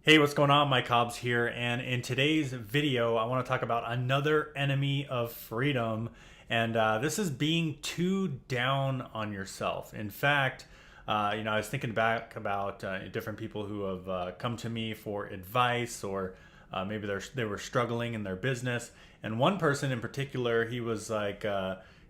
Hey, what's going on? Mike Hobbs here, and in today's video, I want to talk about another enemy of freedom, and this is being too down on yourself. In fact, I was thinking back about different people who have come to me for advice, or maybe they were struggling in their business, and one person in particular, he was like,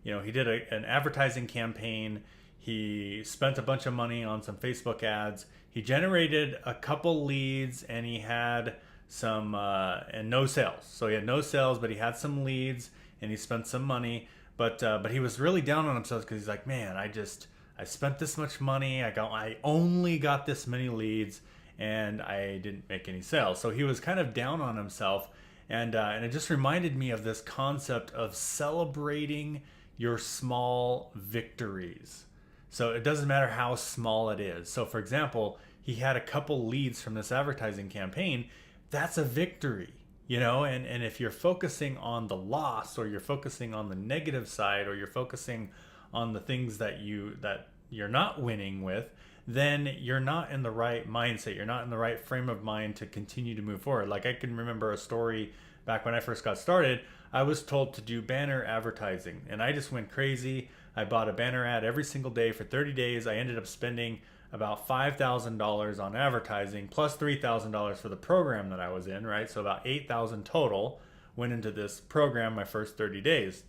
he did an advertising campaign. He spent a bunch of money on some Facebook ads. He generated a couple leads, and he had some and no sales. So he had no sales, but he had some leads, and he spent some money. But he was really down on himself because he's like, man, I spent this much money. I only got this many leads, and I didn't make any sales. So he was kind of down on himself, and it just reminded me of this concept of celebrating your small victories. So it doesn't matter how small it is. So for example, he had a couple leads from this advertising campaign. That's a victory, and if you're focusing on the loss, or you're focusing on the negative side, or you're focusing on the things that you're not winning with, then you're not in the right mindset. You're not in the right frame of mind to continue to move forward. Like, I can remember a story back when I first got started. I was told to do banner advertising, and I just went crazy. I bought a banner ad every single day for 30 days. I ended up spending about $5,000 on advertising, plus $3,000 for the program that I was in, right? So about $8,000 total went into this program my first 30 days.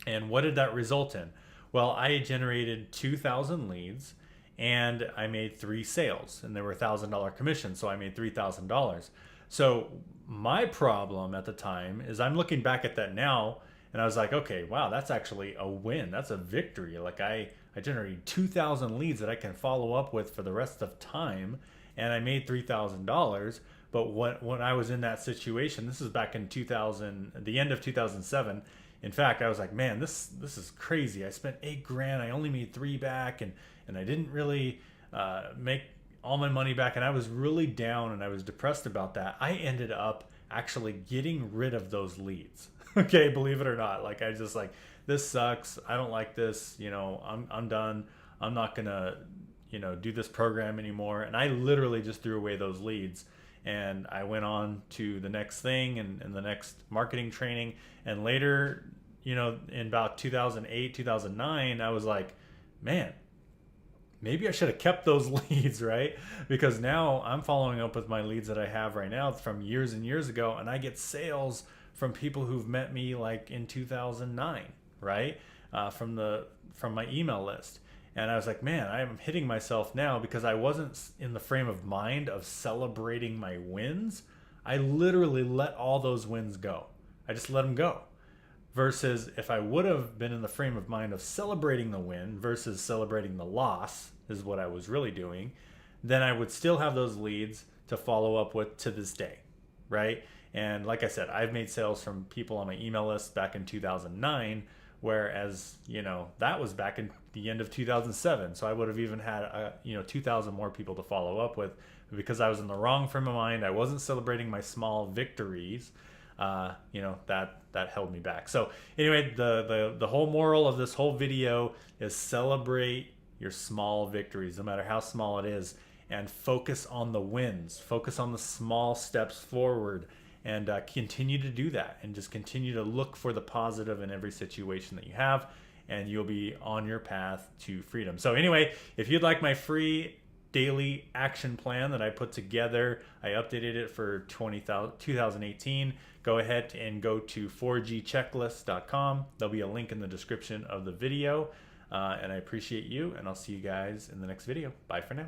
And what did that result in? Well, I generated 2,000 leads, and I made 3 sales, and they were $1,000 commissions, so I made $3,000. So my problem at the time is, I'm looking back at that now, and I was like, okay, wow, that's actually a win. That's a victory. Like, I generated 2,000 leads that I can follow up with for the rest of time, and I made $3,000. But when I was in that situation, this is back in 2000, the end of 2007. In fact, I was like, man, this is crazy. I spent $8,000. I only made 3 back, and I didn't really make all my money back, and I was really down, and I was depressed about that. I ended up actually getting rid of those leads. Okay, believe it or not. Like, I just like, this sucks. I don't like this. I'm done. I'm not gonna do this program anymore. And I literally just threw away those leads, and I went on to the next thing, and the next marketing training. And later, in about 2008, 2009, I was like, man, maybe I should have kept those leads, right? Because now I'm following up with my leads that I have right now from years and years ago, and I get sales from people who've met me like in 2009, right? From my email list. And I was like, man, I'm hitting myself now because I wasn't in the frame of mind of celebrating my wins. I literally let all those wins go. I just let them go. Versus if I would have been in the frame of mind of celebrating the win versus celebrating the loss, is what I was really doing, then I would still have those leads to follow up with to this day, right? And like I said, I've made sales from people on my email list back in 2009, whereas, that was back in the end of 2007. So I would have even had, 2,000 more people to follow up with, because I was in the wrong frame of mind. I wasn't celebrating my small victories. That held me back. So anyway, the whole moral of this whole video is celebrate your small victories, no matter how small it is, and focus on the wins. Focus on the small steps forward, and continue to do that, and just continue to look for the positive in every situation that you have, and you'll be on your path to freedom. So anyway, if you'd like my free daily action plan that I put together, I updated it for 2018. Go ahead and go to 4gchecklist.com. There'll be a link in the description of the video, and I appreciate you, and I'll see you guys in the next video. Bye for now.